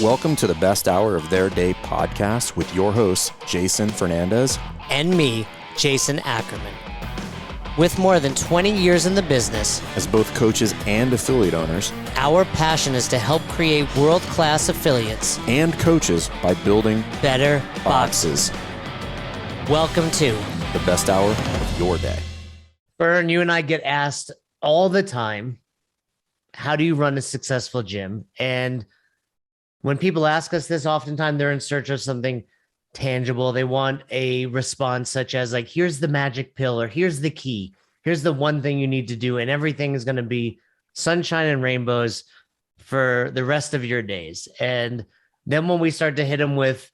Welcome to the Best Hour of Their Day podcast with your hosts, Jason Fernandez and me, Jason Ackerman. With more than 20 years in the business, as both coaches and affiliate owners, our passion is to help create world-class affiliates and coaches by building better boxes. Welcome to the best hour of your day. Fern, you and I get asked all the time, how do you run a successful gym? And when people ask us this, oftentimes they're in search of something tangible. They want a response such as like, here's the magic pill, or here's the key. Here's the one thing you need to do. And everything is going to be sunshine and rainbows for the rest of your days. And then when we start to hit them with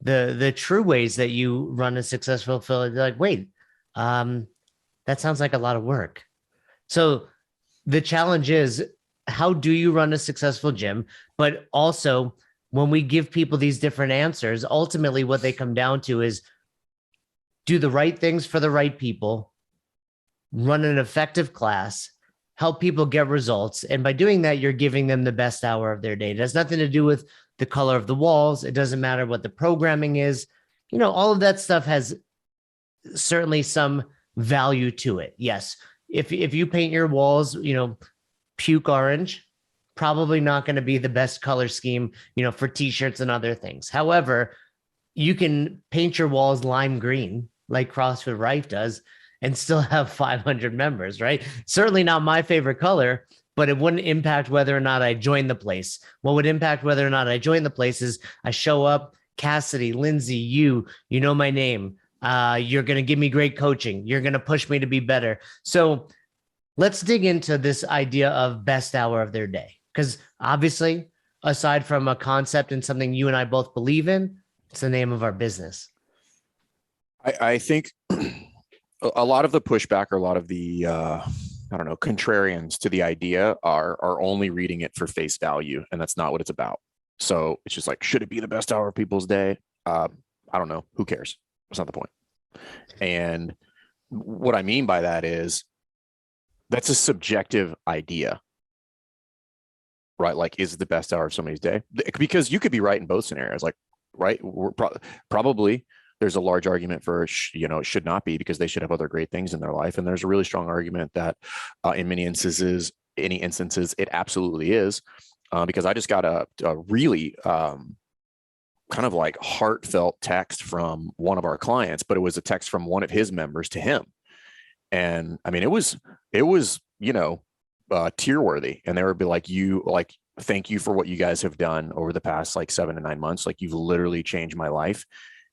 the true ways that you run a successful affiliate, they're like, wait, that sounds like a lot of work. So the challenge is, how do you run a successful gym? But also, when we give people these different answers, ultimately what they come down to is do the right things for the right people, run an effective class, help people get results. And by doing that, you're giving them the best hour of their day. It has nothing to do with the color of the walls. It doesn't matter what the programming is. You know, all of that stuff has certainly some value to it. Yes. If you paint your walls, puke orange, probably not going to be the best color scheme, for t-shirts and other things. However, you can paint your walls lime green like CrossFit Rife does and still have 500 members, right? Certainly not my favorite color, but it wouldn't impact whether or not I join the place. What would impact whether or not I join the place is I show up, Cassidy, Lindsay, you know my name. You're going to give me great coaching. You're going to push me to be better. So let's dig into this idea of best hour of their day. Because obviously, aside from a concept and something you and I both believe in, it's the name of our business. I think a lot of the pushback, or a lot of the, contrarians to the idea are only reading it for face value. And that's not what it's about. So it's just like, should it be the best hour of people's day? I don't know. Who cares? That's not the point. And what I mean by that is, that's a subjective idea, right? Like, is it the best hour of somebody's day? Because you could be right in both scenarios. Like, right, we're probably there's a large argument for, it should not be, because they should have other great things in their life. And there's a really strong argument that in many instances, it absolutely is. Because I just got a really kind of like heartfelt text from one of our clients, but it was a text from one of his members to him. And I mean, it was, tear worthy. And they would be like, thank you for what you guys have done over the past 7 to 9 months. Like, you've literally changed my life.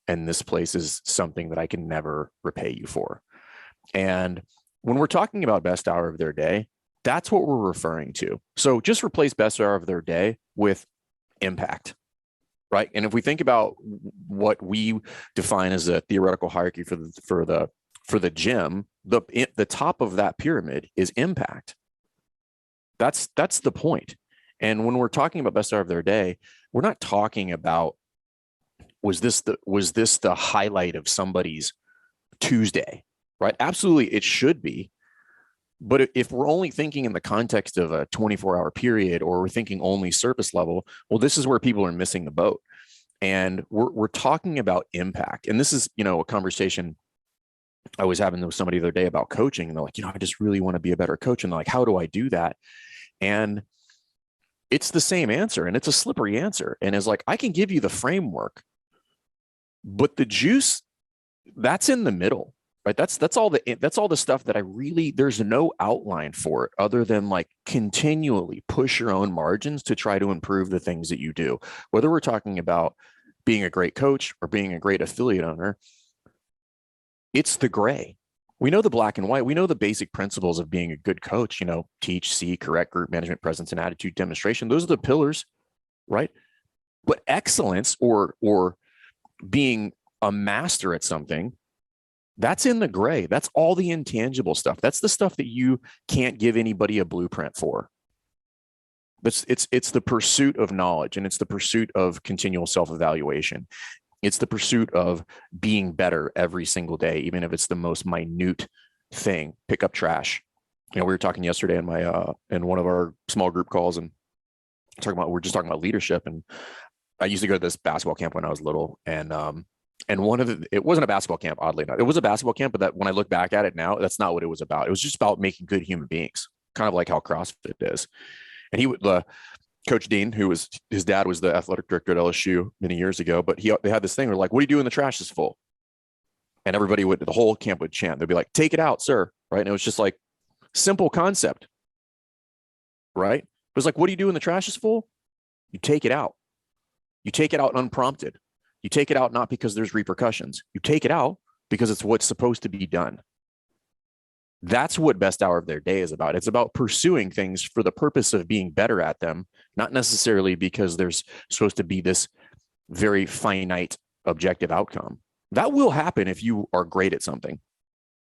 And this place is something that I can never repay you for. And when we're talking about best hour of their day, that's what we're referring to. So just replace best hour of their day with impact, right? And if we think about what we define as a theoretical hierarchy for the gym, the top of that pyramid is impact. That's the point. And when we're talking about best hour of their day, we're not talking about was this the highlight of somebody's Tuesday, right? Absolutely, it should be. But if we're only thinking in the context of a 24-hour period, or we're thinking only surface level, well, this is where people are missing the boat. And we're talking about impact. And this is, a conversation I was having with somebody the other day about coaching, and they're like, I just really want to be a better coach. And they're like, how do I do that? And it's the same answer, and it's a slippery answer. And it's like, I can give you the framework, but the juice, that's in the middle, right? That's all the stuff that there's no outline for it other than like continually push your own margins to try to improve the things that you do. Whether we're talking about being a great coach or being a great affiliate owner, it's the gray. We know the black and white. We know the basic principles of being a good coach, teach, see, correct, group management, presence, and attitude, demonstration. Those are the pillars, right? But excellence or being a master at something, that's in the gray. That's all the intangible stuff. That's the stuff that you can't give anybody a blueprint for. It's the pursuit of knowledge, and it's the pursuit of continual self-evaluation. It's the pursuit of being better every single day, even if it's the most minute thing. Pick up trash. We were talking yesterday in one of our small group calls, and we're just talking about leadership. And I used to go to this basketball camp when I was little, and it wasn't a basketball camp, oddly enough. It was a basketball camp, but that when I look back at it now, that's not what it was about. It was just about making good human beings, kind of like how CrossFit is. And the Coach Dean, his dad was the athletic director at LSU many years ago, but they had this thing where like, what do you do when the trash is full? And the whole camp would chant. They'd be like, take it out, sir. Right. And it was just like simple concept. Right. It was like, what do you do when the trash is full? You take it out. You take it out unprompted. You take it out not because there's repercussions. You take it out because it's what's supposed to be done. That's what best hour of their day is about. It's about pursuing things for the purpose of being better at them, not necessarily because there's supposed to be this very finite objective outcome. That will happen if you are great at something.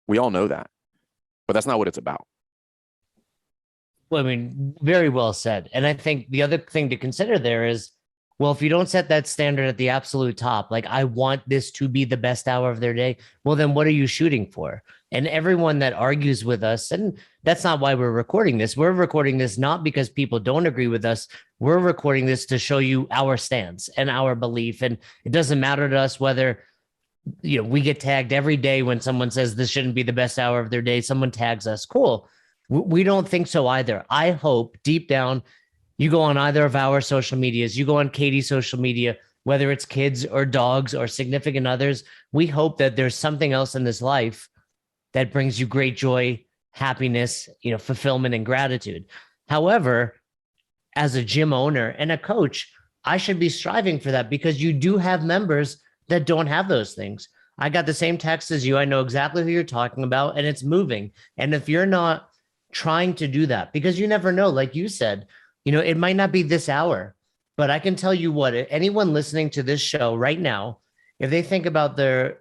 We all know that, but that's not what it's about. Well, I mean, very well said. And I think the other thing to consider there is, well, if you don't set that standard at the absolute top, like I want this to be the best hour of their day, well, then what are you shooting for? And everyone that argues with us, and that's not why we're recording this. We're recording this not because people don't agree with us. We're recording this to show you our stance and our belief. And it doesn't matter to us whether, we get tagged every day when someone says this shouldn't be the best hour of their day. Someone tags us. Cool. We don't think so either. I hope deep down, you go on either of our social medias, you go on Katie's social media, whether it's kids or dogs or significant others, we hope that there's something else in this life that brings you great joy, happiness, fulfillment and gratitude. However, as a gym owner and a coach, I should be striving for that because you do have members that don't have those things. I got the same text as you. I know exactly who you're talking about, and it's moving. And if you're not trying to do that, because you never know, like you said, it might not be this hour, but I can tell you what, anyone listening to this show right now, if they think about their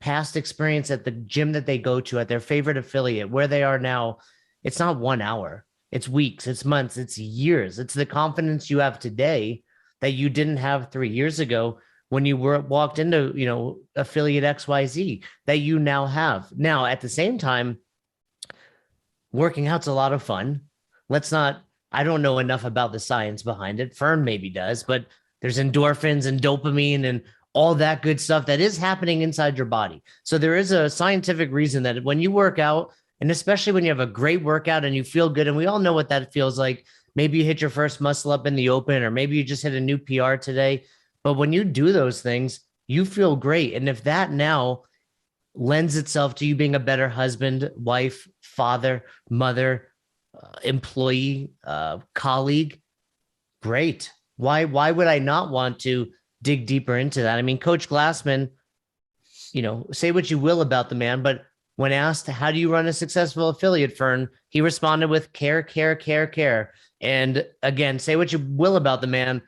past experience at the gym that they go to, at their favorite affiliate, where they are now, it's not 1 hour, it's weeks, it's months, it's years. It's the confidence you have today that you didn't have 3 years ago when you walked into, affiliate XYZ that you now have. Now, at the same time, working out's a lot of fun. I don't know enough about the science behind it. Fern maybe does, but there's endorphins and dopamine and all that good stuff that is happening inside your body. So there is a scientific reason that when you work out, and especially when you have a great workout and you feel good, and we all know what that feels like. Maybe you hit your first muscle up in the open, or maybe you just hit a new PR today. But when you do those things, you feel great. And if that now lends itself to you being a better husband, wife, father, mother, employee, colleague, great. Why would I not want to dig deeper into that? I mean, Coach Glassman, say what you will about the man, but when asked, how do you run a successful affiliate, Fern, he responded with care, care, care, care. And again, say what you will about the man.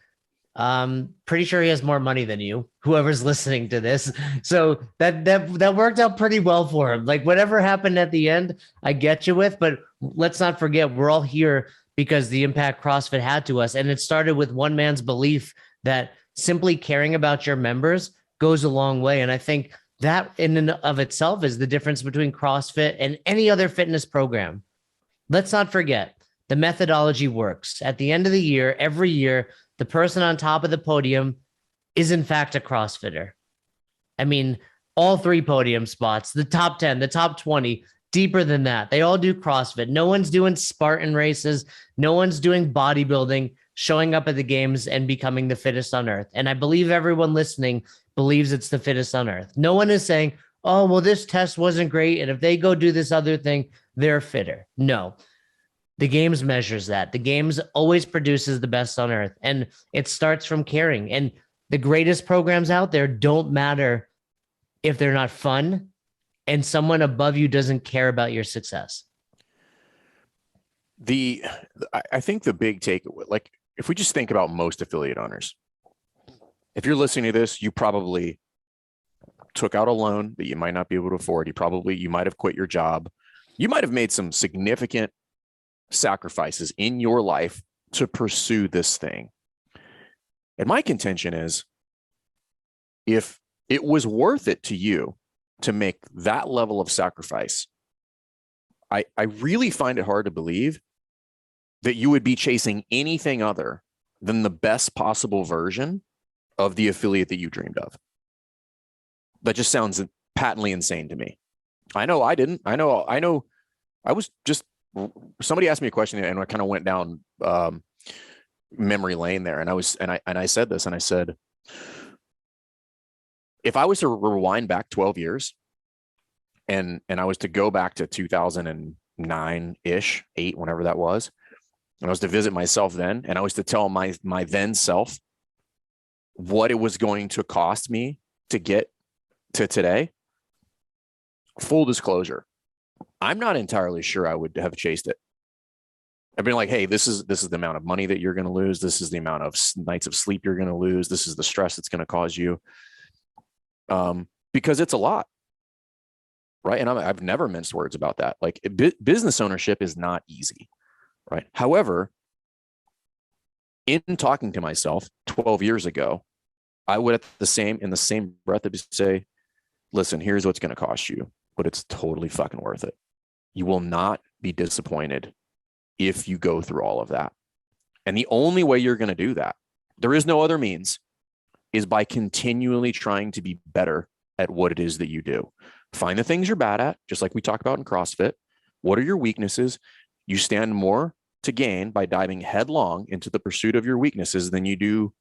Pretty sure he has more money than you, whoever's listening to this. So that worked out pretty well for him. Like whatever happened at the end, I get you with, but let's not forget we're all here because the impact CrossFit had to us. And it started with one man's belief that simply caring about your members goes a long way. And I think that in and of itself is the difference between CrossFit and any other fitness program. Let's not forget the methodology works. At the end of the year, every year, the person on top of the podium is in fact a CrossFitter. I mean, all 3 podium spots, the top 10, the top 20, deeper than that. They all do CrossFit. No one's doing Spartan races. No one's doing bodybuilding, showing up at the games and becoming the fittest on earth. And I believe everyone listening believes it's the fittest on earth. No one is saying, oh, well, this test wasn't great, and if they go do this other thing, they're fitter. No. The games measures that. The games always produces the best on earth. And it starts from caring. And the greatest programs out there don't matter if they're not fun and someone above you doesn't care about your success. I think the big takeaway, like if we just think about most affiliate owners, if you're listening to this, you probably took out a loan that you might not be able to afford. You might have quit your job. You might have made some significant sacrifices in your life to pursue this thing. And my contention is, if it was worth it to you to make that level of sacrifice, I really find it hard to believe that you would be chasing anything other than the best possible version of the affiliate that you dreamed of. That just sounds patently insane to me. I know I didn't. I know I was just, somebody asked me a question and I kind of went down memory lane there. And I said this, and I said, if I was to rewind back 12 years and I was to go back to 2009 ish, 8, whenever that was, and I was to visit myself then, and I was to tell my then self what it was going to cost me to get to today, full disclosure, I'm not entirely sure I would have chased it. I've been like, hey, this is the amount of money that you're going to lose. This is the amount of nights of sleep you're going to lose. This is the stress it's going to cause you. Because it's a lot. Right. And I've never minced words about that. Like, business ownership is not easy. Right. However, in talking to myself 12 years ago, I would in the same breath say, listen, here's what's going to cost you, but it's totally fucking worth it. You will not be disappointed if you go through all of that. And the only way you're going to do that, there is no other means, is by continually trying to be better at what it is that you do. Find the things you're bad at, just like we talk about in CrossFit. What are your weaknesses? You stand more to gain by diving headlong into the pursuit of your weaknesses than you do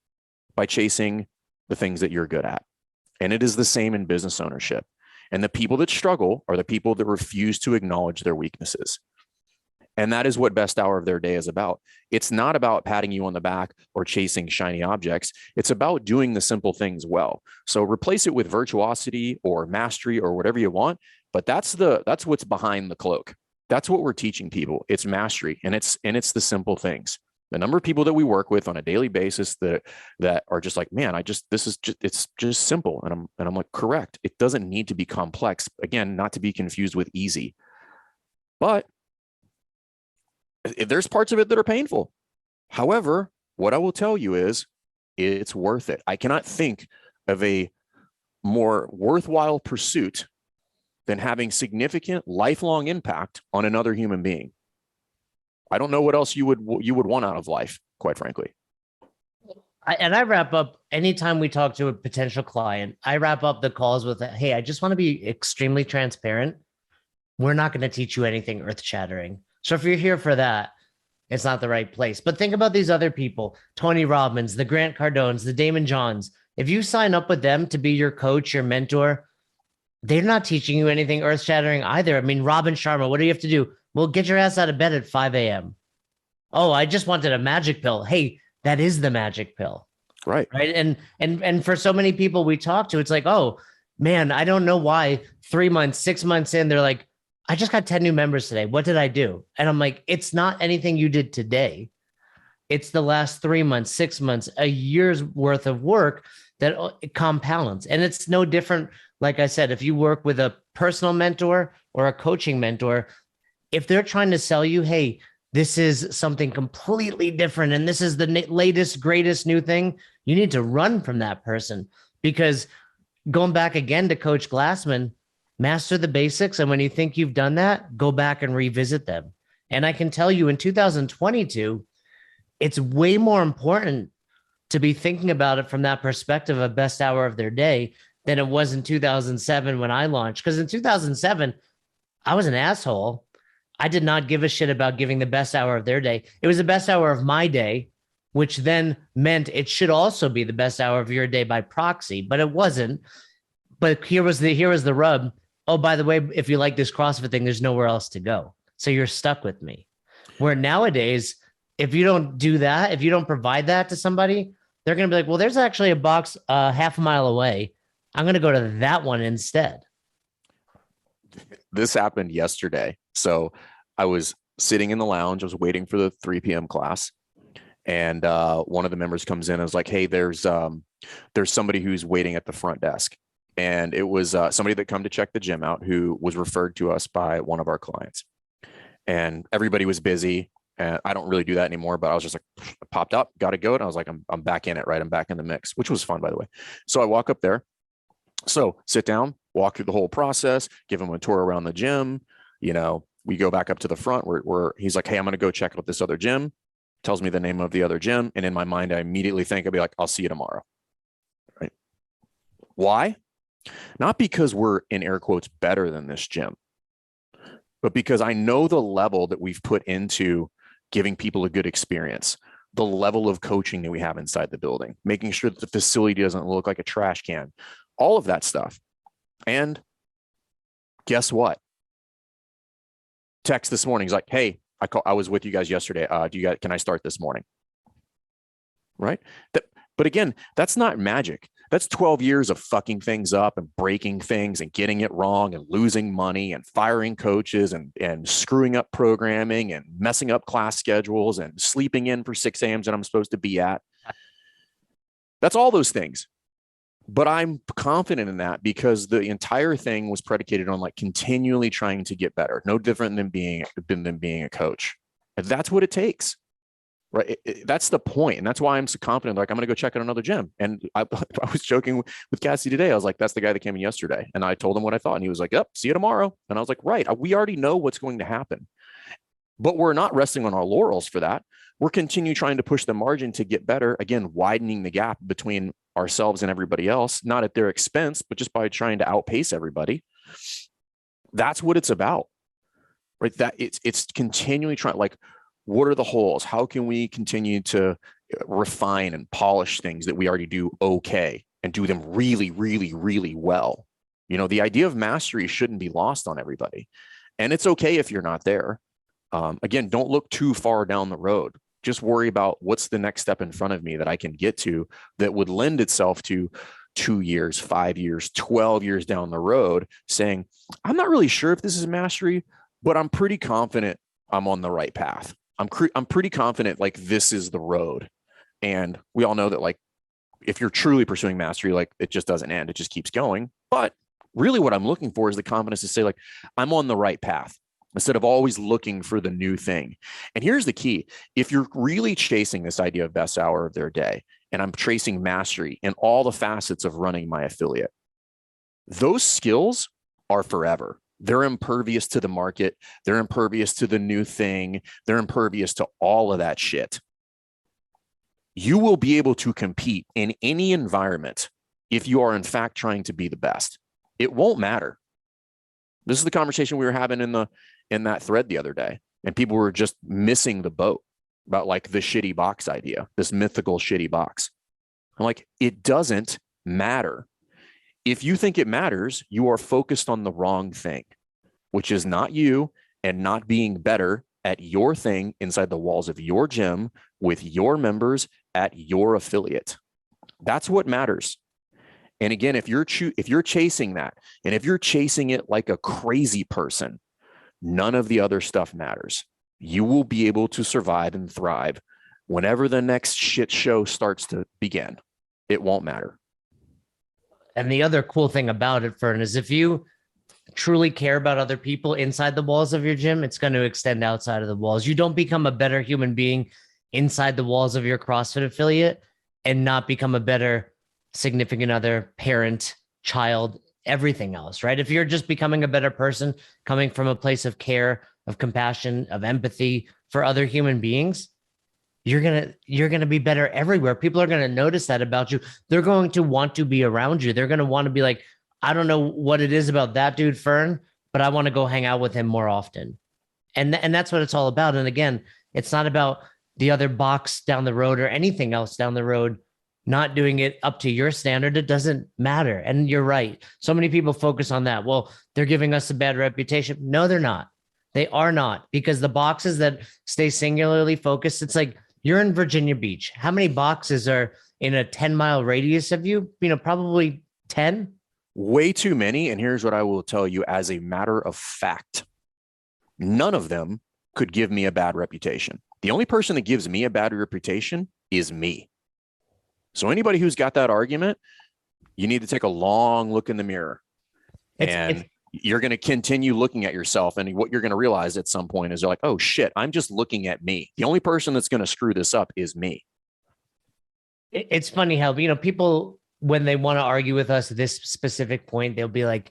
by chasing the things that you're good at. And it is the same in business ownership. And the people that struggle are the people that refuse to acknowledge their weaknesses. And that is what best hour of their day is about. It's not about patting you on the back or chasing shiny objects. It's about doing the simple things well. So replace it with virtuosity or mastery or whatever you want. But that's what's behind the cloak. That's what we're teaching people. It's mastery, and it's the simple things. The number of people that we work with on a daily basis that are just like, man, it's just simple. And I'm like, correct. It doesn't need to be complex. Again, not to be confused with easy. But there's parts of it that are painful. However, what I will tell you is it's worth it. I cannot think of a more worthwhile pursuit than having significant lifelong impact on another human being. I don't know what else you would want out of life, quite frankly. I wrap up anytime we talk to a potential client, I wrap up the calls with, hey, I just want to be extremely transparent. We're not going to teach you anything earth-shattering. So if you're here for that, it's not the right place. But think about these other people, Tony Robbins, the Grant Cardones, the Damon Johns. If you sign up with them to be your coach, your mentor, they're not teaching you anything earth-shattering either. I mean, Robin Sharma, what do you have to do? Well, get your ass out of bed at 5 a.m. Oh, I just wanted a magic pill. Hey, that is the magic pill. Right. Right. And for so many people we talk to, it's like, oh man, I don't know why 3 months, 6 months in, they're like, I just got 10 new members today. What did I do? And I'm like, it's not anything you did today. It's the last 3 months, 6 months, a year's worth of work that it compounds. And it's no different. Like I said, if you work with a personal mentor or a coaching mentor, if they're trying to sell you, hey, this is something completely different and this is the latest, greatest new thing, you need to run from that person. Because going back again to Coach Glassman, master the basics. And when you think you've done that, go back and revisit them. And I can tell you in 2022, it's way more important to be thinking about it from that perspective of best hour of their day than it was in 2007 when I launched. Because in 2007, I was an asshole. I did not give a shit about giving the best hour of their day. It was the best hour of my day, which then meant it should also be the best hour of your day by proxy, but it wasn't. But here was the rub. Oh, by the way, if you like this CrossFit thing, there's nowhere else to go. So you're stuck with me. Where nowadays, if you don't do that, if you don't provide that to somebody, they're going to be like, well, there's actually a box half a mile away. I'm going to go to that one instead. This happened yesterday. So I was sitting in the lounge. I was waiting for the 3 p.m. class. And one of the members comes in and was like, hey, there's somebody who's waiting at the front desk. And it was somebody that come to check the gym out who was referred to us by one of our clients. And everybody was busy. And I don't really do that anymore, but I was just like, popped up, got to go. And I was like, I'm back in it, right? I'm back in the mix, which was fun, by the way. So I walk up there. So sit down, walk through the whole process, give him a tour around the gym. You know, we go back up to the front where he's like, hey, I'm going to go check out this other gym. Tells me the name of the other gym. And in my mind, I immediately think, I'll be like, I'll see you tomorrow. Why? Not because we're, in air quotes, better than this gym, but because I know the level that we've put into giving people a good experience, the level of coaching that we have inside the building, making sure that the facility doesn't look like a trash can, all of that stuff. And guess what? Text this morning. He's like, hey, I was with you guys yesterday. Can I start this morning? Right. But again, that's not magic. That's 12 years of fucking things up and breaking things and getting it wrong and losing money and firing coaches and screwing up programming and messing up class schedules and sleeping in for 6 a.m. that I'm supposed to be at. That's all those things. But I'm confident in that because the entire thing was predicated on like continually trying to get better. No different than being a coach. And that's what it takes. Right. That's the point. And that's why I'm so confident. Like, I'm going to go check out another gym. And I was joking with Cassie today. I was like, that's the guy that came in yesterday. And I told him what I thought. And he was like, yep, see you tomorrow. And I was like, right. We already know what's going to happen. But we're not resting on our laurels for that. We're continuing trying to push the margin to get better. Again, widening the gap between ourselves and everybody else, not at their expense, but just by trying to outpace everybody. That's what it's about. Right. That it's continually trying, like, what are the holes? How can we continue to refine and polish things that we already do okay and do them really, really, really well? You know, the idea of mastery shouldn't be lost on everybody. And it's okay if you're not there. Again, don't look too far down the road. Just worry about what's the next step in front of me that I can get to that would lend itself to 2 years, 5 years, 12 years down the road, saying, I'm not really sure if this is mastery, but I'm pretty confident I'm on the right path. I'm pretty confident, like, this is the road. And we all know that, like, if you're truly pursuing mastery, like, it just doesn't end. It just keeps going. But really what I'm looking for is the confidence to say, like, I'm on the right path instead of always looking for the new thing. And here's the key. If you're really chasing this idea of best hour of their day, and I'm tracing mastery in all the facets of running my affiliate, those skills are forever. They're impervious to the market. They're impervious to the new thing. They're impervious to all of that shit. You will be able to compete in any environment if you are in fact trying to be the best. It won't matter. This is the conversation we were having in that thread the other day, and people were just missing the boat about, like, the shitty box idea, this mythical shitty box. I'm like, it doesn't matter. If you think it matters, you are focused on the wrong thing, which is not you and not being better at your thing inside the walls of your gym with your members at your affiliate. That's what matters. And again, if you're chasing that, and if you're chasing it like a crazy person, none of the other stuff matters. You will be able to survive and thrive whenever the next shit show starts to begin. It won't matter. And the other cool thing about it, Fern, is if you truly care about other people inside the walls of your gym, it's going to extend outside of the walls. You don't become a better human being inside the walls of your CrossFit affiliate and not become a better significant other, parent, child, everything else, right? If you're just becoming a better person, coming from a place of care, of compassion, of empathy for other human beings, you're going to be better everywhere. People are going to notice that about you. They're going to want to be around you. They're going to want to be like, I don't know what it is about that dude, Fern, but I want to go hang out with him more often. And that's what it's all about. And again, it's not about the other box down the road or anything else down the road, not doing it up to your standard. It doesn't matter. And you're right. So many people focus on that. Well, they're giving us a bad reputation. No, they're not. They are not, because the boxes that stay singularly focused, it's like, you're in Virginia Beach. How many boxes are in a 10-mile radius of you? Probably 10. Way too many. And here's what I will tell you as a matter of fact. None of them could give me a bad reputation. The only person that gives me a bad reputation is me. So anybody who's got that argument, you need to take a long look in the mirror. You're going to continue looking at yourself. And what you're going to realize at some point is you're like, oh shit, I'm just looking at me. The only person that's going to screw this up is me. It's funny how, people, when they want to argue with us this specific point, they'll be like,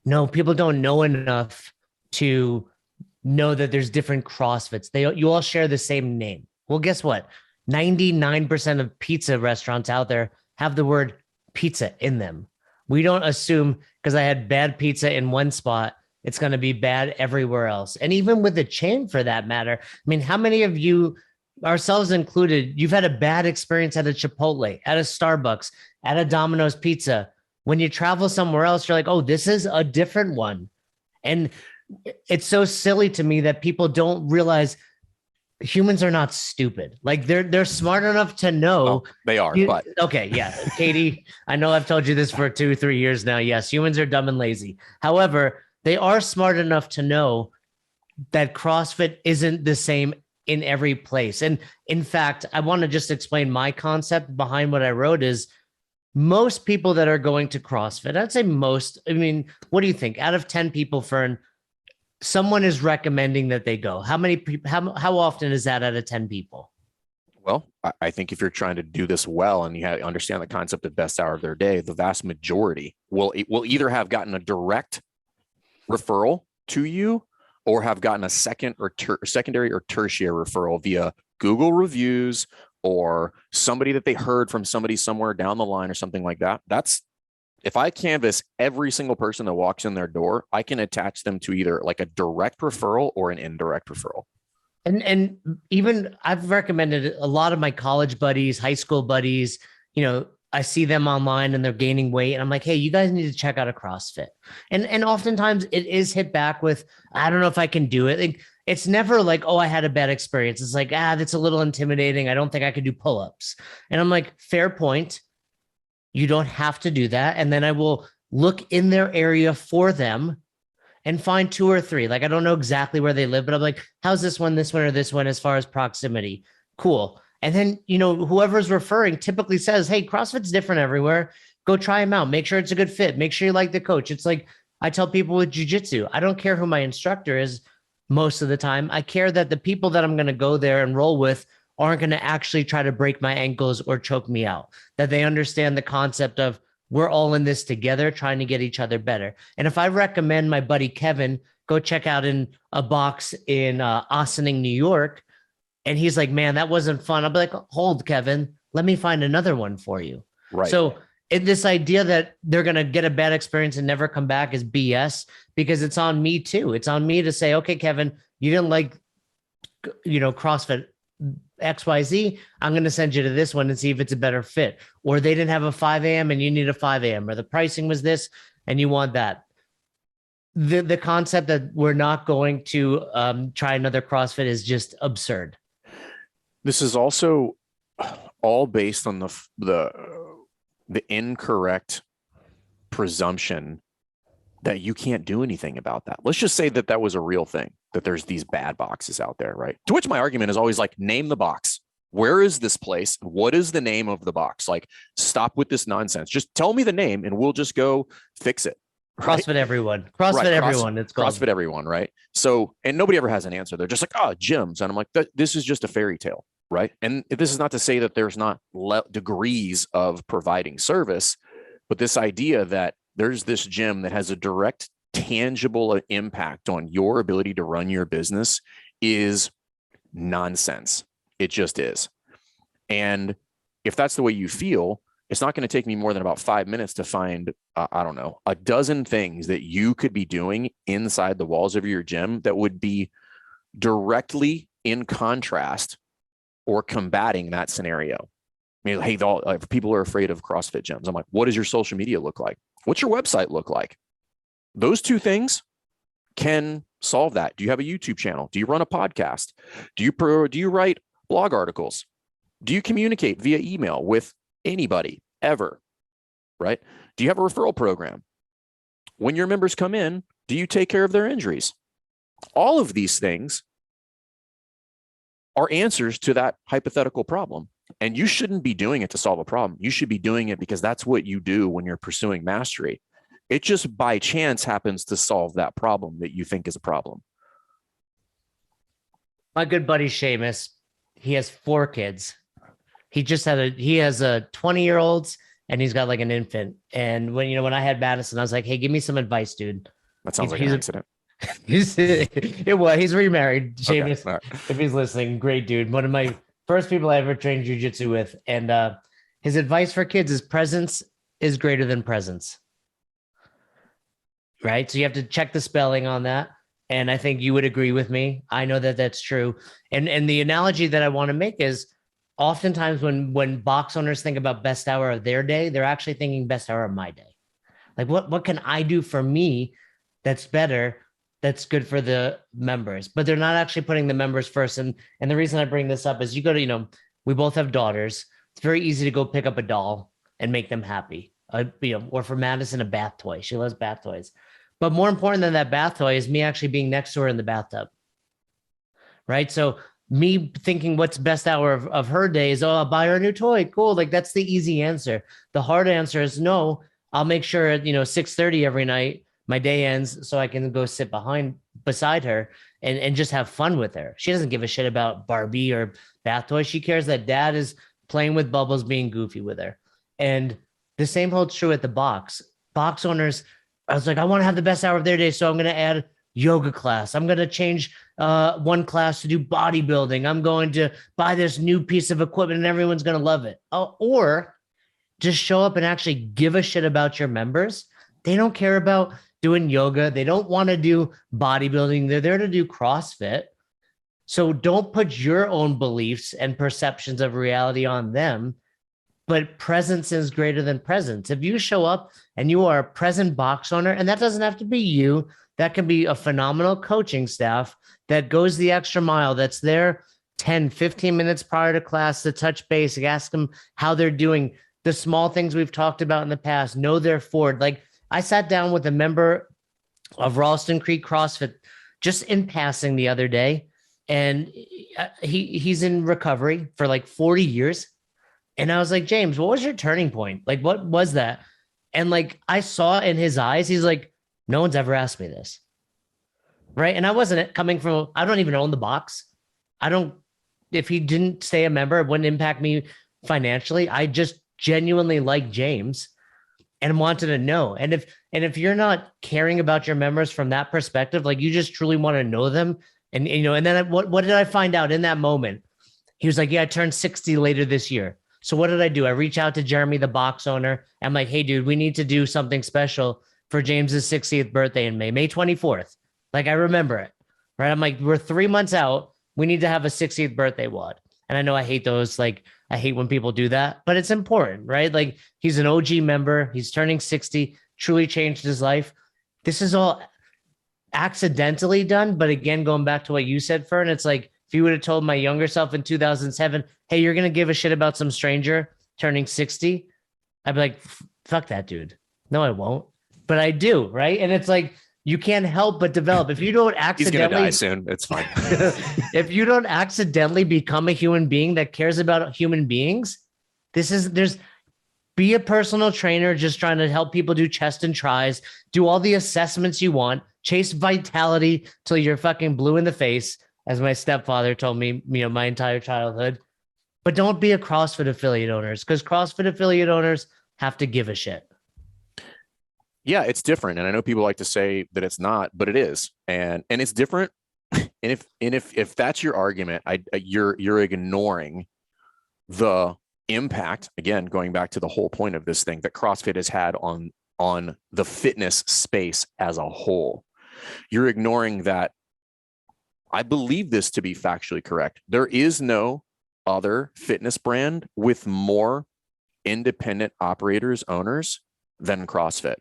no, people don't know enough to know that there's different CrossFits. You all share the same name. Well, guess what? 99% of pizza restaurants out there have the word pizza in them. We don't assume because I had bad pizza in one spot, it's going to be bad everywhere else. And even with the chain for that matter, I mean, how many of you, ourselves included, you've had a bad experience at a Chipotle, at a Starbucks, at a Domino's Pizza? When you travel somewhere else, you're like, oh, this is a different one. And it's so silly to me that people don't realize humans are not stupid. Like they're smart enough to know. Well, they are, but okay, yeah. Katie, I know I've told you this for 2 or 3 years now. Yes, humans are dumb and lazy. However, they are smart enough to know that CrossFit isn't the same in every place. And in fact, I want to just explain my concept behind what I wrote is most people that are going to CrossFit, I'd say most, I mean, what do you think? Out of 10 people, Fern, someone is recommending that they go. How many people, how often is that out of 10 people? Well, I think if you're trying to do this well and you understand the concept of best hour of their day, the vast majority will either have gotten a direct referral to you or have gotten a secondary or tertiary referral via Google reviews or somebody that they heard from somebody somewhere down the line or something like that. That's, if I canvas every single person that walks in their door, I can attach them to either like a direct referral or an indirect referral. And even I've recommended a lot of my college buddies, high school buddies, you know, I see them online and they're gaining weight and I'm like, hey, you guys need to check out a CrossFit. And oftentimes it is hit back with, I don't know if I can do it. Like, it's never like, oh, I had a bad experience. It's like, that's a little intimidating. I don't think I could do pull-ups. And I'm like, fair point. You don't have to do that. And then I will look in their area for them and find 2 or 3. Like, I don't know exactly where they live, but I'm like, how's this one, or this one as far as proximity? Cool. And then, you know, whoever's referring typically says, hey, CrossFit's different everywhere. Go try them out. Make sure it's a good fit. Make sure you like the coach. It's like I tell people with jiu-jitsu, I don't care who my instructor is most of the time. I care that the people that I'm going to go there and roll with aren't going to actually try to break my ankles or choke me out, that they understand the concept of we're all in this together, trying to get each other better. And if I recommend my buddy Kevin go check out in a box in Ossining, New York, and he's like, man, that wasn't fun, I'll be like, hold, Kevin, let me find another one for you. Right. So this idea that they're going to get a bad experience and never come back is BS, because it's on me too. It's on me to say, okay, Kevin, you didn't like, you know, CrossFit XYZ. I'm going to send you to this one and see if it's a better fit. Or they didn't have a 5 a.m. and you need a 5 a.m. or the pricing was this and you want that. The concept that we're not going to try another CrossFit is just absurd. This is also all based on the incorrect presumption that you can't do anything about that. Let's just say that that was a real thing, that there's these bad boxes out there, right? To which my argument is always like, name the box. Where is this place? What is the name of the box? Like, stop with this nonsense. Just tell me the name and we'll just go fix it. Right? CrossFit everyone. CrossFit everyone. It's called CrossFit everyone, right? So, and nobody ever has an answer. They're just like, oh, gyms. And I'm like, this is just a fairy tale, right? And this is not to say that there's not degrees of providing service, but this idea that there's this gym that has a direct, tangible impact on your ability to run your business is nonsense. It just is. And if that's the way you feel, it's not going to take me more than about 5 minutes to find, I don't know, a dozen things that you could be doing inside the walls of your gym that would be directly in contrast or combating that scenario. I mean, hey, people are afraid of CrossFit gyms. I'm like, what does your social media look like? What's your website look like? Those 2 things can solve that. Do you have a YouTube channel? Do you run a podcast? Do you write blog articles? Do you communicate via email with anybody ever? Right? Do you have a referral program? When your members come in, do you take care of their injuries? All of these things are answers to that hypothetical problem. And you shouldn't be doing it to solve a problem. You should be doing it because that's what you do when you're pursuing mastery. It just by chance happens to solve that problem that you think is a problem. My good buddy Seamus, he has 4 kids. He has a 20-year-olds and he's got like an infant. And when I had Madison, I was like, hey, give me some advice, dude. That sounds like an accident. He's remarried, Seamus. Okay, right. If he's listening, great dude. One of my first people I ever trained jiu-jitsu with. And his advice for kids is presence is greater than presence. right? So you have to check the spelling on that. And I think you would agree with me. I know that that's true. And the analogy that I want to make is oftentimes when box owners think about best hour of their day, they're actually thinking best hour of my day. Like what can I do for me that's better, that's good for the members? But they're not actually putting the members first. And the reason I bring this up is you go to, we both have daughters. It's very easy to go pick up a doll and make them happy. Or for Madison, a bath toy. She loves bath toys. But more important than that bath toy is me actually being next to her in the bathtub. Right. So me thinking what's best hour of her day is, oh, I'll buy her a new toy. Cool. Like that's the easy answer. The hard answer is no, I'll make sure at 6:30 every night my day ends so I can go sit beside her and just have fun with her. She doesn't give a shit about Barbie or bath toys. She cares that dad is playing with bubbles, being goofy with her. And the same holds true at the box. Box owners, I was like, I want to have the best hour of their day, so I'm going to add yoga class. I'm going to change one class to do bodybuilding. I'm going to buy this new piece of equipment and everyone's going to love it. Or just show up and actually give a shit about your members. They don't care about doing yoga. They don't want to do bodybuilding. They're there to do CrossFit. So don't put your own beliefs and perceptions of reality on them. But presence is greater than presence. If you show up and you are a present box owner, and that doesn't have to be you, that can be a phenomenal coaching staff that goes the extra mile, that's there 10, 15 minutes prior to class to touch base, ask them how they're doing, the small things we've talked about in the past, know their forward. Like I sat down with a member of Ralston Creek CrossFit just in passing the other day, and he's in recovery for like 40 years. And I was like, James, what was your turning point? Like, what was that? And like, I saw in his eyes, he's like, no one's ever asked me this. Right. And I wasn't coming from, I don't even own the box. If he didn't stay a member, it wouldn't impact me financially. I just genuinely like James and wanted to know. And if you're not caring about your members from that perspective, like you just truly want to know them. And then what did I find out in that moment? He was like, yeah, I turned 60 later this year. So what did I do? I reach out to Jeremy, the box owner. I'm like, hey, dude, we need to do something special for James's 60th birthday in May 24th. Like, I remember it, right? I'm like, we're 3 months out. We need to have a 60th birthday WOD. And I know I hate those. Like, I hate when people do that, but it's important, right? Like, he's an OG member. He's turning 60, truly changed his life. This is all accidentally done. But again, going back to what you said, Fern, it's like, if you would have told my younger self in 2007, hey, you're going to give a shit about some stranger turning 60, I'd be like, fuck that dude. No, I won't. But I do, right? And it's like, you can't help but develop. If you don't accidentally... He's going to die soon. It's fine. If you don't accidentally become a human being that cares about human beings, be a personal trainer just trying to help people do chest and tries, do all the assessments you want, chase vitality till you're fucking blue in the face, as my stepfather told me, my entire childhood. But don't be a CrossFit affiliate owners, because CrossFit affiliate owners have to give a shit. Yeah, it's different. And I know people like to say that it's not, but it is. And it's different. And if that's your argument, you're ignoring the impact, again, going back to the whole point of this thing, that CrossFit has had on the fitness space as a whole. You're ignoring that. I believe this to be factually correct. There is no other fitness brand with more independent operators, owners than CrossFit.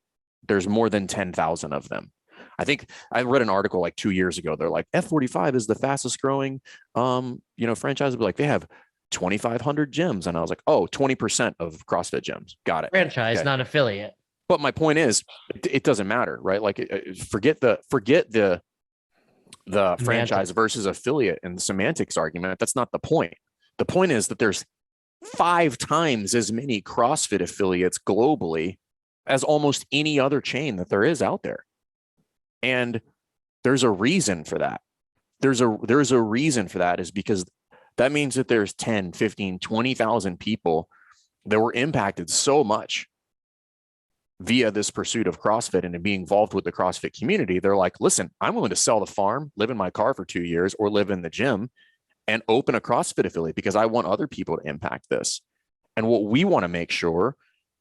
There's more than 10,000 of them. I think I read an article like 2 years ago. They're like, F45 is the fastest growing, franchise. Like, they have 2,500 gyms. And I was like, oh, 20% of CrossFit gyms. Got it. Franchise, okay. Not affiliate. But my point is, it doesn't matter, right? Like, forget the franchise versus affiliate and the semantics argument. That's not the point. The point is that there's 5 times as many CrossFit affiliates globally as almost any other chain that there is out there. And there's a reason for that. There's a reason for that, is because that means that there's 10, 15, 20,000 people that were impacted so much via this pursuit of CrossFit and being involved with the CrossFit community. They're like, listen, I'm willing to sell the farm, live in my car for 2 years, or live in the gym and open a CrossFit affiliate because I want other people to impact this. And what we want to make sure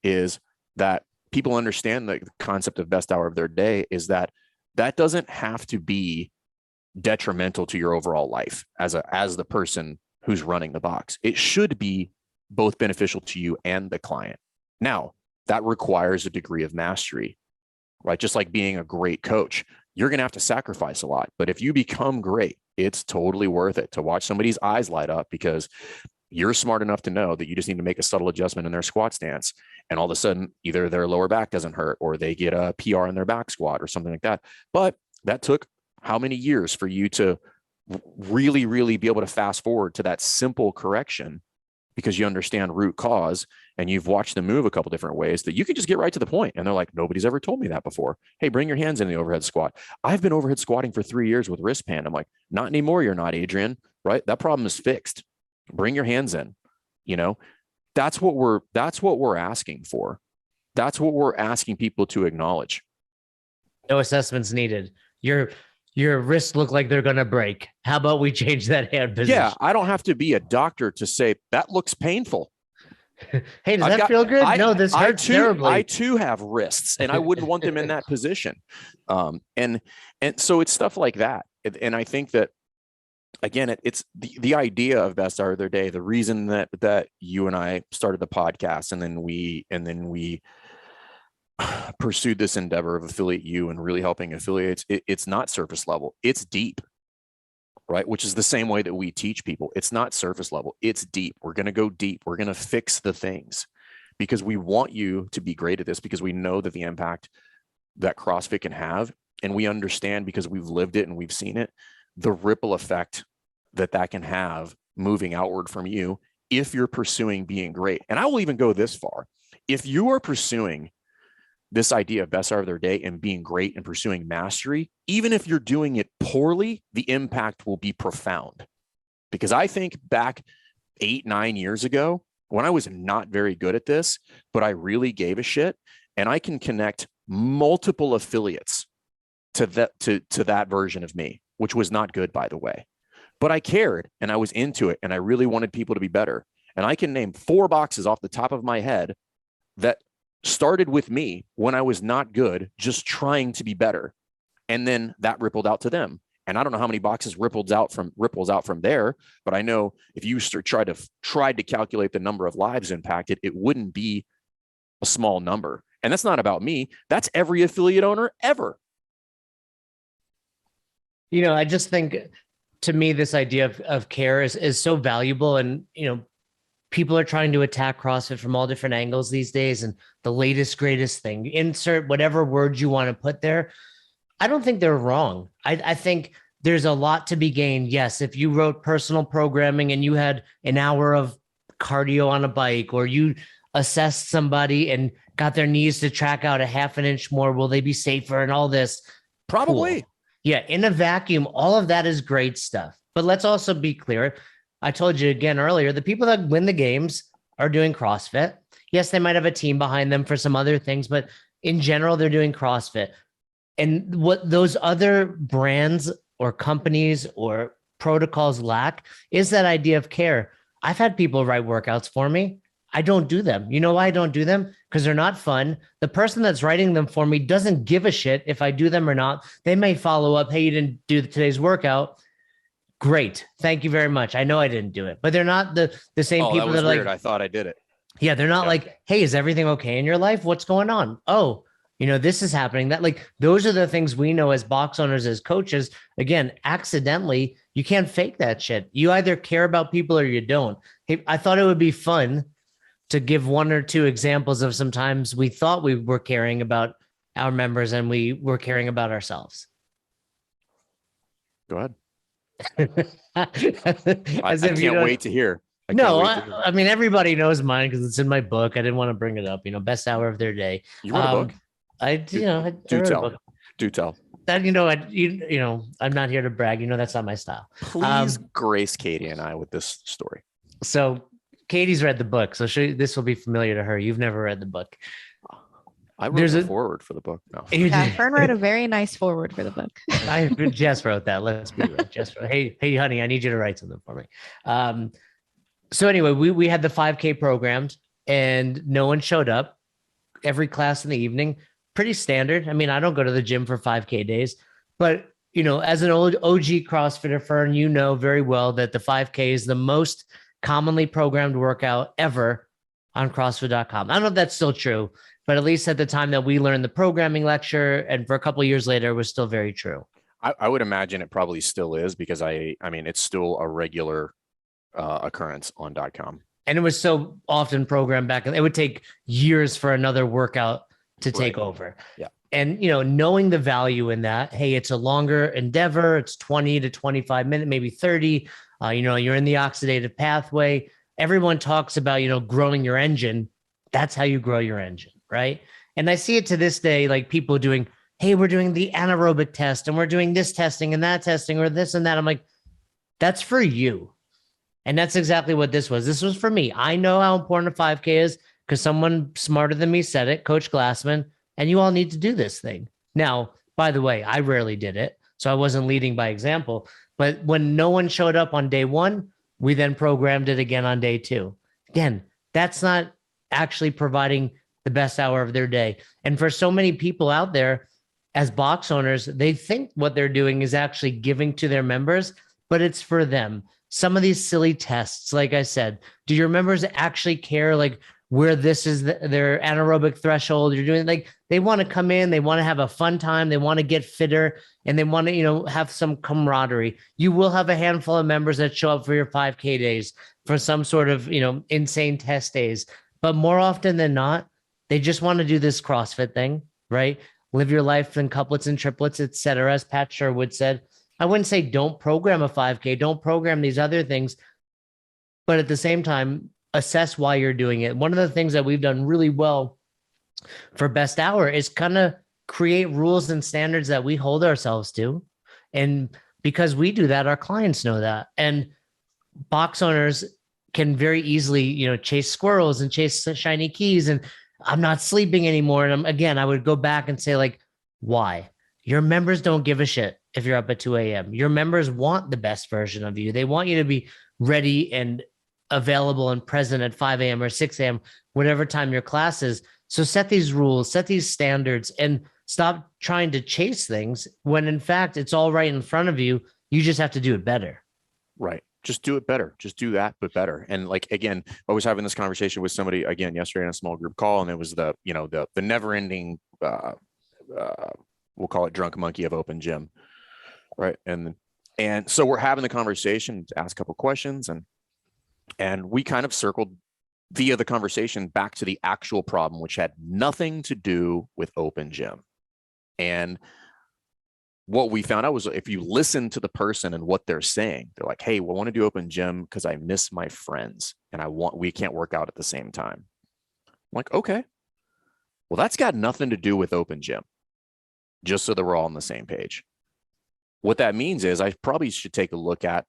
is that people understand the concept of best hour of their day is that that doesn't have to be detrimental to your overall life as the person who's running the box. It should be both beneficial to you and the client. Now, that requires a degree of mastery, right? Just like being a great coach, you're going to have to sacrifice a lot. But if you become great, it's totally worth it to watch somebody's eyes light up because you're smart enough to know that you just need to make a subtle adjustment in their squat stance. And all of a sudden, either their lower back doesn't hurt or they get a PR in their back squat or something like that. But that took how many years for you to really, really be able to fast forward to that simple correction because you understand root cause and you've watched them move a couple different ways that you can just get right to the point. And they're like, nobody's ever told me that before. Hey, bring your hands in the overhead squat. I've been overhead squatting for 3 years with wristband. I'm like, not anymore. You're not, Adrian, right? That problem is fixed. Bring your hands in, you know, that's what we're asking for. That's what we're asking people to acknowledge. No assessments needed. Your wrists look like they're going to break. How about we change that hand position? Yeah. I don't have to be a doctor to say that looks painful. Hey, does that feel good? No, this hurts terribly. I too have wrists and I wouldn't want them in that position. And so it's stuff like that. And I think that, again, it's the idea of best hour of their day. The reason that you and I started the podcast and then we pursued this endeavor of Affiliate U and really helping affiliates. It's not surface level. It's deep, right? Which is the same way that we teach people. It's not surface level. It's deep. We're going to go deep. We're going to fix the things because we want you to be great at this because we know that the impact that CrossFit can have. And we understand because we've lived it and we've seen it, the ripple effect that can have moving outward from you if you're pursuing being great. And I will even go this far. If you are pursuing this idea of best hour of their day and being great and pursuing mastery, even if you're doing it poorly, the impact will be profound. Because I think back 8-9 years ago, when I was not very good at this, but I really gave a shit, and I can connect multiple affiliates to that version of me, which was not good, by the way. But I cared and I was into it and I really wanted people to be better. And I can name 4 boxes off the top of my head that started with me when I was not good, just trying to be better. And then that rippled out to them. And I don't know how many boxes ripples out from there, but I know if you tried to calculate the number of lives impacted, it wouldn't be a small number. And that's not about me. That's every affiliate owner ever. You know, I just think, to me, this idea of care is so valuable. And, you know, people are trying to attack CrossFit from all different angles these days. And the latest, greatest thing, insert whatever words you want to put there. I don't think they're wrong. I think there's a lot to be gained. Yes, if you wrote personal programming and you had an hour of cardio on a bike, or you assessed somebody and got their knees to track out a half an inch more, will they be safer and all this? Probably. Cool. Yeah, in a vacuum, all of that is great stuff. But let's also be clear. I told you again earlier, the people that win the games are doing CrossFit. Yes, they might have a team behind them for some other things, but in general, they're doing CrossFit. And what those other brands or companies or protocols lack is that idea of care. I've had people write workouts for me. I don't do them. You know why I don't do them? Because they're not fun. The person that's writing them for me doesn't give a shit if I do them or not. They may follow up, hey, you didn't do today's workout. Great. Thank you very much. I know I didn't do it. But they're not the same people that was that are weird. like, I thought I did it. Yeah, they're not like, hey, is everything okay in your life? What's going on? Oh, you know, this is happening. That, like, those are the things we know as box owners, as coaches. Again, accidentally, you can't fake that shit. You either care about people or you don't. Hey, I thought it would be fun to give 1 or 2 examples of sometimes we thought we were caring about our members and we were caring about ourselves. Go ahead. I can't wait to hear. I mean, everybody knows mine because it's in my book. I didn't want to bring it up. You know, best hour of their day. You wrote a book? Do tell. That, you know, I'm not here to brag. You know, that's not my style. Please grace Katie and I with this story. So Katie's read the book, so this will be familiar to her. You've never read the book. I wrote a forward for the book. No. Yeah, Fern wrote a very nice forward for the book. Jess wrote that. Let's be real. Jess wrote, hey, honey, I need you to write something for me. So anyway, we had the 5K programmed and no one showed up. every class in the evening. Pretty standard. I mean, I don't go to the gym for 5K days, but as an old OG CrossFitter, Fern, you know very well that the 5K is the most commonly programmed workout ever on CrossFit.com. I don't know if that's still true, but at least at the time that we learned the programming lecture, and for a couple of years later, it was still very true. I would imagine it probably still is, because I mean, it's still a regular occurrence on .com. And it was so often programmed back, and it would take years for another workout to take over. Yeah. And, knowing the value in that, hey, it's a longer endeavor. It's 20 to 25 minutes, maybe 30. You're in the oxidative pathway. Everyone talks about, growing your engine. That's how you grow your engine, right? And I see it to this day, like people doing, hey, we're doing the anaerobic test and we're doing this testing and that testing or this and that. I'm like, that's for you. And that's exactly what this was. This was for me. I know how important a 5K is because someone smarter than me said it, Coach Glassman, and you all need to do this thing. Now, by the way, I rarely did it, so I wasn't leading by example. But when no one showed up on day one, we then programmed it again on day two. Again, that's not actually providing the best hour of their day. And for so many people out there, as box owners, they think what they're doing is actually giving to their members, but it's for them. Some of these silly tests, like I said, do your members actually care like where this is their anaerobic threshold? You're doing like, they want to come in, they want to have a fun time, they want to get fitter, and they want to, have some camaraderie. You will have a handful of members that show up for your 5K days, for some sort of, insane test days. But more often than not, they just want to do this CrossFit thing, right? Live your life in couplets and triplets, et cetera, as Pat Sherwood said. I wouldn't say don't program a 5K, don't program these other things, but at the same time, assess why you're doing it. One of the things that we've done really well for Best Hour is kind of create rules and standards that we hold ourselves to. And because we do that, our clients know that. And box owners can very easily, chase squirrels and chase shiny keys. And I'm not sleeping anymore. And I would go back and say, like, why? Your members don't give a shit if you're up at 2 a.m. Your members want the best version of you. They want you to be ready and available and present at 5 a.m. or 6 a.m., whatever time your class is. So set these rules, set these standards, and stop trying to chase things when in fact it's all right in front of you. You just have to do it better. Right. Just do it better. Just do that, but better. And like, again, I was having this conversation with somebody again yesterday in a small group call, and it was the never ending, we'll call it drunk monkey of open gym. Right. And so we're having the conversation to ask a couple questions, and we kind of circled via the conversation back to the actual problem, which had nothing to do with open gym. And what we found out was, if you listen to the person and what they're saying, they're like, hey, well, I want to do open gym because I miss my friends and we can't work out at the same time. I'm like, okay, well, that's got nothing to do with open gym, just so that we're all on the same page. What that means is I probably should take a look at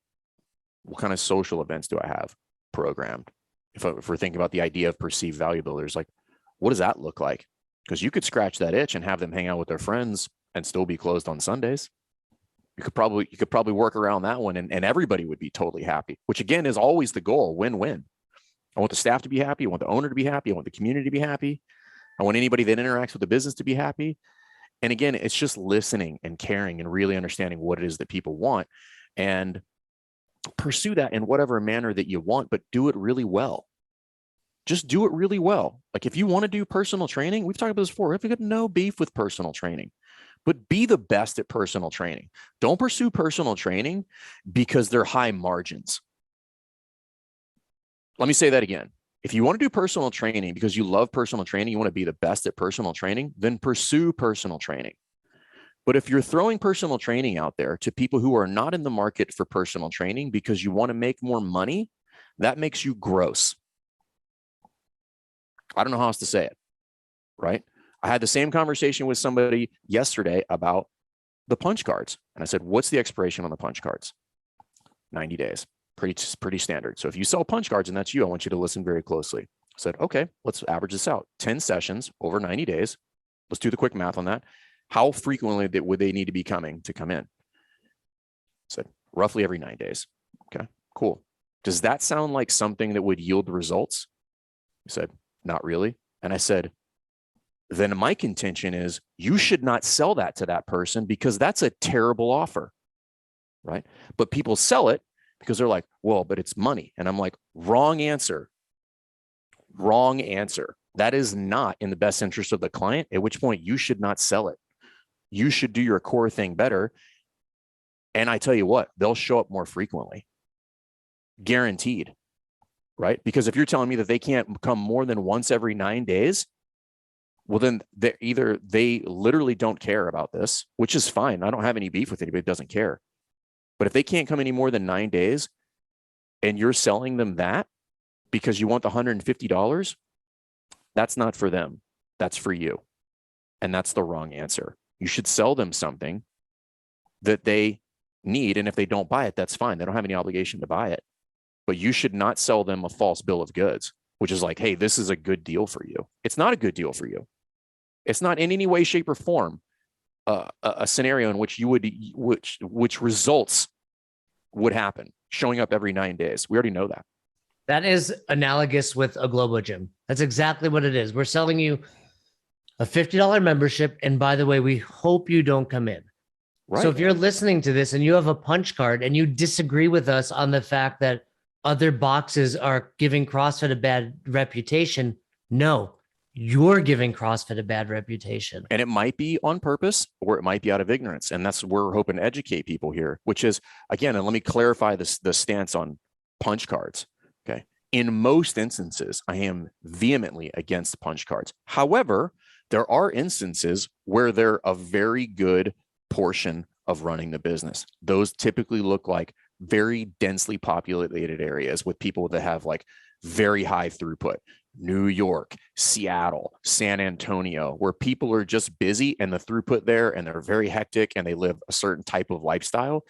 what kind of social events do I have programmed. If we're thinking about the idea of perceived value builders, like, what does that look like? Because you could scratch that itch and have them hang out with their friends and still be closed on Sundays. You could probably work around that one, and everybody would be totally happy, which again is always the goal, win-win. I want the staff to be happy. I want the owner to be happy. I want the community to be happy. I want anybody that interacts with the business to be happy. And again, it's just listening and caring and really understanding what it is that people want, and pursue that in whatever manner that you want, but do it really well. Just do it really well. Like, if you want to do personal training, we've talked about this before. If you got no beef with personal training, but be the best at personal training. Don't pursue personal training because they're high margins. Let me say that again. If you want to do personal training because you love personal training, you want to be the best at personal training, then pursue personal training. But if you're throwing personal training out there to people who are not in the market for personal training because you want to make more money, that makes you gross. I don't know how else to say it, right? I had the same conversation with somebody yesterday about the punch cards. And I said, what's the expiration on the punch cards? 90 days. Pretty standard. So if you sell punch cards and that's you, I want you to listen very closely. I said, okay, let's average this out. 10 sessions over 90 days. Let's do the quick math on that. How frequently would they need to be coming to come in? I said, roughly every 9 days. Okay, cool. Does that sound like something that would yield results? He said, not really. And I said, then my contention is you should not sell that to that person because that's a terrible offer, right? But people sell it because they're like, well, but it's money. And I'm like, wrong answer. Wrong answer. That is not in the best interest of the client, at which point you should not sell it. You should do your core thing better. And I tell you what, they'll show up more frequently. Guaranteed, right? Because if you're telling me that they can't come more than once every 9 days, well, then they literally don't care about this, which is fine. I don't have any beef with anybody that doesn't care. But if they can't come any more than 9 days and you're selling them that because you want the $150, that's not for them. That's for you. And that's the wrong answer. You should sell them something that they need. And if they don't buy it, that's fine. They don't have any obligation to buy it. But you should not sell them a false bill of goods, which is like, hey, this is a good deal for you. It's not a good deal for you. It's not in any way, shape, or form a scenario in which you would, which results would happen showing up every 9 days. We already know that. That is analogous with a Globo Gym. That's exactly what it is. We're selling you a $50 membership. And by the way, we hope you don't come in. Right. So if you're listening to this and you have a punch card and you disagree with us on the fact that other boxes are giving CrossFit a bad reputation, no, you're giving CrossFit a bad reputation. And it might be on purpose or it might be out of ignorance. And that's where we're hoping to educate people here, which is, again, and let me clarify the stance on punch cards. Okay. In most instances, I am vehemently against punch cards. However, there are instances where they're a very good portion of running the business. Those typically look like very densely populated areas with people that have like very high throughput. New York, Seattle, San Antonio, where people are just busy and the throughput there and they're very hectic and they live a certain type of lifestyle.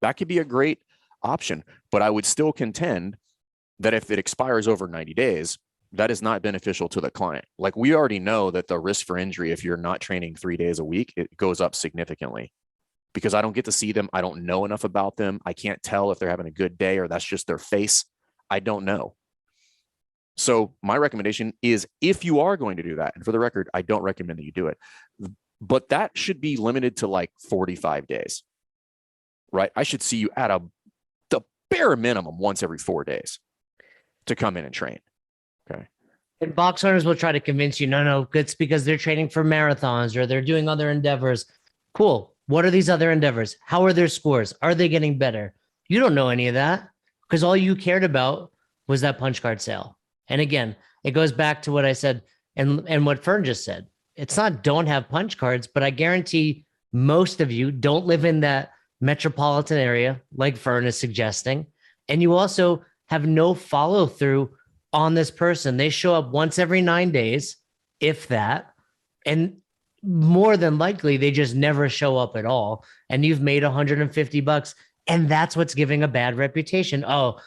That could be a great option. But I would still contend that if it expires over 90 days, that is not beneficial to the client. Like we already know that the risk for injury, if you're not training 3 days a week, it goes up significantly because I don't get to see them. I don't know enough about them. I can't tell if they're having a good day or that's just their face. I don't know. So my recommendation is if you are going to do that, and for the record, I don't recommend that you do it, but that should be limited to like 45 days, right? I should see you at the bare minimum once every 4 days to come in and train. Okay. And box owners will try to convince you, no, it's because they're training for marathons or they're doing other endeavors. Cool. What are these other endeavors? How are their scores? Are they getting better? You don't know any of that because all you cared about was that punch card sale. And again, it goes back to what I said and what Fern just said. It's not don't have punch cards, but I guarantee most of you don't live in that metropolitan area like Fern is suggesting. And you also have no follow through on this person. They show up once every 9 days, if that, and more than likely they just never show up at all. And you've made $150, and that's what's giving a bad reputation. Oh,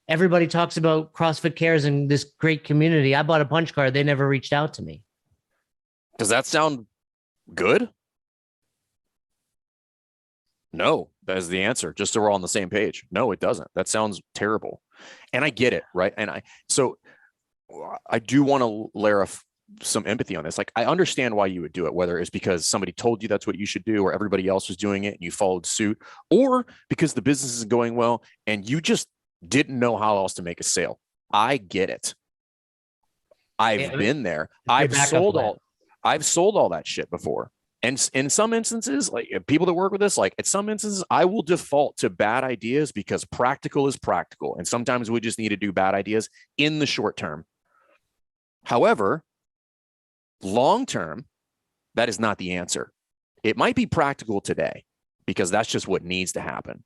everybody talks about CrossFit Cares and this great community. I bought a punch card. They never reached out to me. Does that sound good? No, that is the answer. Just so we're all on the same page. No, it doesn't. That sounds terrible. And I get it, right? And I do want to layer some empathy on this. Like, I understand why you would do it, whether it's because somebody told you that's what you should do, or everybody else was doing it and you followed suit, or because the business isn't going well and you just didn't know how else to make a sale. I get it. I've been there. I've sold all that shit before. And in some instances, like people that work with this, like at some instances, I will default to bad ideas because practical is practical. And sometimes we just need to do bad ideas in the short term. However, long term, that is not the answer. It might be practical today because that's just what needs to happen.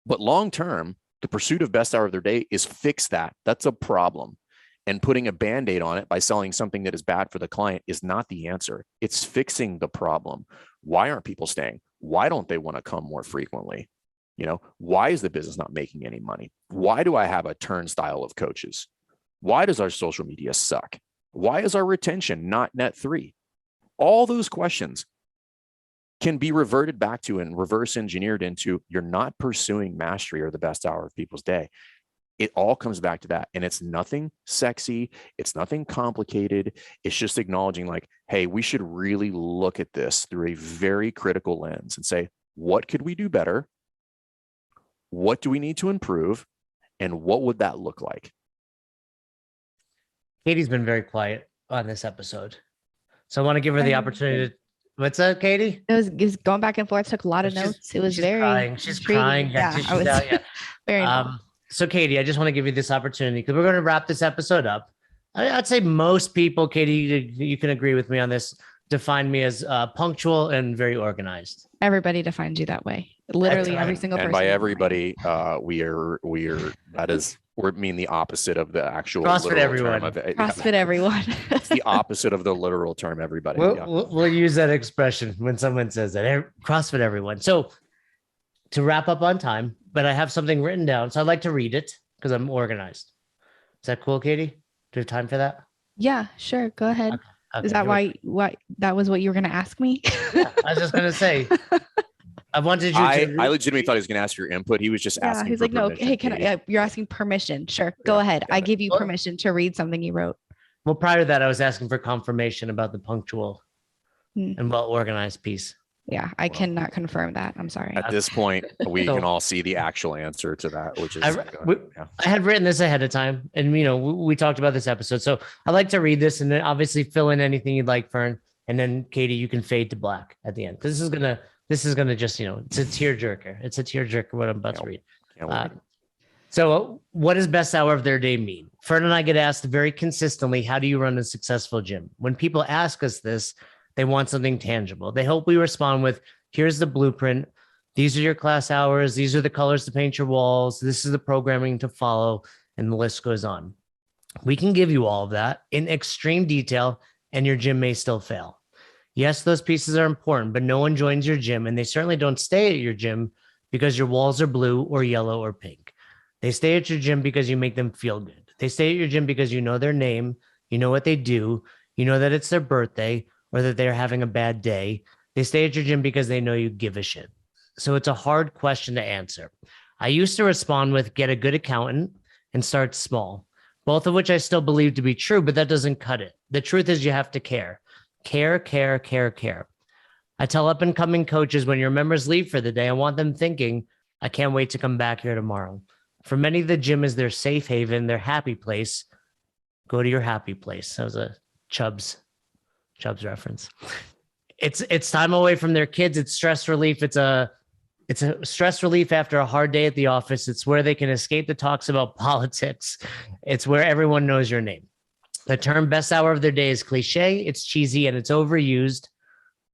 But long term, the pursuit of best hour of their day is fix that. That's a problem. And putting a Band-Aid on it by selling something that is bad for the client is not the answer. It's fixing the problem. Why aren't people staying? Why don't they want to come more frequently? Why is the business not making any money? Why do I have a turnstile of coaches? Why does our social media suck? Why is our retention not net 3? All those questions can be reverted back to and reverse engineered into you're not pursuing mastery or the best hour of people's day. It all comes back to that. And it's nothing sexy. It's nothing complicated. It's just acknowledging like, hey, we should really look at this through a very critical lens and say, what could we do better? What do we need to improve? And what would that look like? Katie's been very quiet on this episode. So I want to give her the opportunity to, what's up, Katie? It was going back and forth, took a lot of notes. It was very crying. She's intriguing. crying. Yeah, I was very involved. So Katie, I just want to give you this opportunity because we're going to wrap this episode up. I'd say most people, Katie, you can agree with me on this, define me as punctual and very organized. Everybody defines you that way. Literally every single person. And by everybody, we mean the opposite of the actual CrossFit everyone. Term of it. CrossFit everyone. It's the opposite of the literal term everybody. We'll use that expression when someone says that. CrossFit everyone. So to wrap up on time, but I have something written down, so I'd like to read it because I'm organized. Is that cool, Katie? Do you have time for that? Yeah, sure. Go ahead. Okay, is that why that was what you were going to ask me? Yeah, I was just going to say, I wanted you to. I legitimately thought he was going to ask your input. He was just asking. He's like, no, hey, you're asking permission. Sure. Go ahead. I give you permission to read something you wrote. Well, prior to that, I was asking for confirmation about the punctual and well-organized piece. Yeah, I cannot confirm that. I'm sorry. At this point, we can all see the actual answer to that, which is. I had written this ahead of time, and we talked about this episode. So I'd like to read this, and then obviously fill in anything you'd like, Fern, and then Katie, you can fade to black at the end because this is gonna just it's a tearjerker. It's a tearjerker what I'm about to read. So what does best hour of their day mean? Fern and I get asked very consistently, how do you run a successful gym? When people ask us this, they want something tangible. They hope we respond with, here's the blueprint. These are your class hours. These are the colors to paint your walls. This is the programming to follow. And the list goes on. We can give you all of that in extreme detail, and your gym may still fail. Yes, those pieces are important, but no one joins your gym, and they certainly don't stay at your gym because your walls are blue or yellow or pink. They stay at your gym because you make them feel good. They stay at your gym because you know their name, you know what they do, you know that it's their birthday, or that they're having a bad day. They stay at your gym because they know you give a shit. So it's a hard question to answer. I used to respond with get a good accountant and start small, both of which I still believe to be true, but that doesn't cut it. The truth is you have to care. Care, care, care, care. I tell up and coming coaches when your members leave for the day, I want them thinking, I can't wait to come back here tomorrow. For many, the gym is their safe haven, their happy place. Go to your happy place. That was a Chubbs reference. It's time away from their kids. It's stress relief. It's a stress relief after a hard day at the office. It's where they can escape the talks about politics. It's where everyone knows your name. The term best hour of their day is cliche, it's cheesy, and it's overused,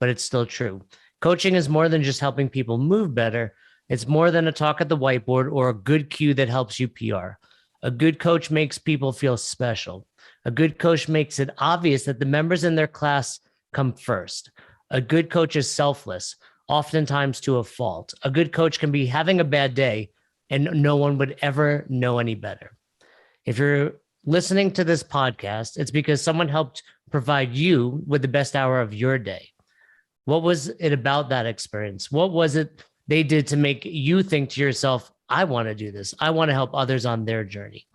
but it's still true. Coaching is more than just helping people move better. It's more than a talk at the whiteboard or a good cue that helps you PR. A good coach makes people feel special. A good coach makes it obvious that the members in their class come first. A good coach is selfless, oftentimes to a fault. A good coach can be having a bad day and no one would ever know any better. If you're listening to this podcast, it's because someone helped provide you with the best hour of your day. What was it about that experience? What was it they did to make you think to yourself, I want to do this. I want to help others on their journey.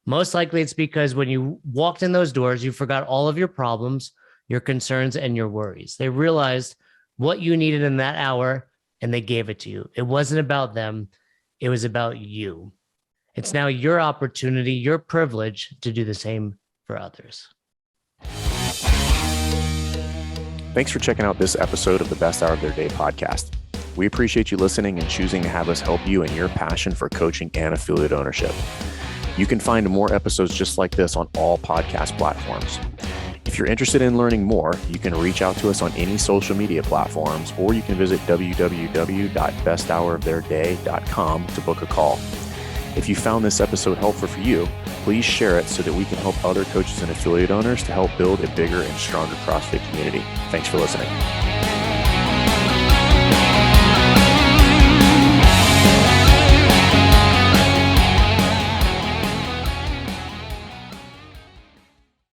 Most likely it's because when you walked in those doors, you forgot all of your problems, your concerns, and your worries. They realized what you needed in that hour and they gave it to you. It wasn't about them. It was about you. It's now your opportunity, your privilege to do the same for others. Thanks for checking out this episode of the Best Hour of Their Day podcast. We appreciate you listening and choosing to have us help you in your passion for coaching and affiliate ownership. You can find more episodes just like this on all podcast platforms. If you're interested in learning more, you can reach out to us on any social media platforms, or you can visit www.besthouroftheirday.com to book a call. If you found this episode helpful for you, please share it so that we can help other coaches and affiliate owners to help build a bigger and stronger CrossFit community. Thanks for listening.